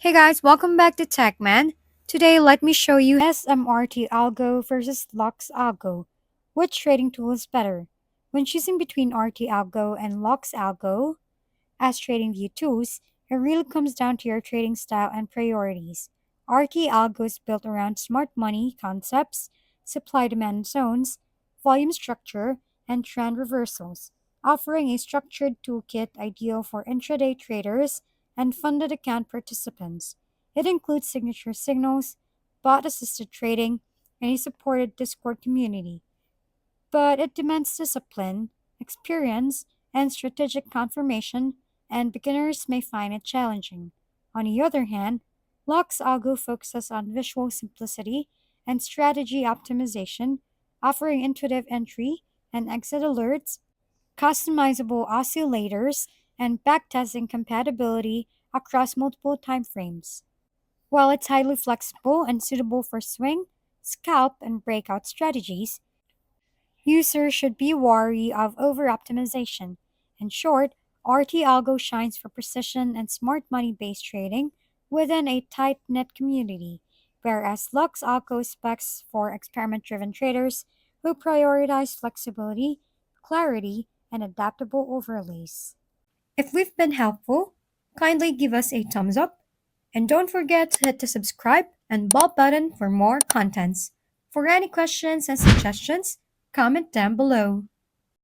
Hey guys, welcome back to TechMan. Today, let me show you SMRT Algo versus LuxAlgo. Which trading tool is better? When choosing between RT Algo and LuxAlgo as trading view tools, it really comes down to your trading style and priorities. RT Algo is built around smart money concepts, supply demand zones, volume structure, and trend reversals, offering a structured toolkit ideal for intraday traders and funded account participants. It includes signature signals, bot assisted trading, and a supported Discord community, but it demands discipline, experience, and strategic confirmation, and beginners may find it challenging. On the other hand, LuxAlgo focuses on visual simplicity and strategy optimization, offering intuitive entry and exit alerts, customizable oscillators, and backtesting compatibility across multiple timeframes. While it's highly flexible and suitable for swing, scalp, and breakout strategies, users should be wary of over-optimization. In short, RT Algo shines for precision and smart money-based trading within a tight-knit community, whereas Lux Algo specs for experiment-driven traders who prioritize flexibility, clarity, and adaptable overlays. If we've been helpful, kindly give us a thumbs up and don't forget to hit the subscribe and bell button for more contents. For any questions and suggestions, comment down below.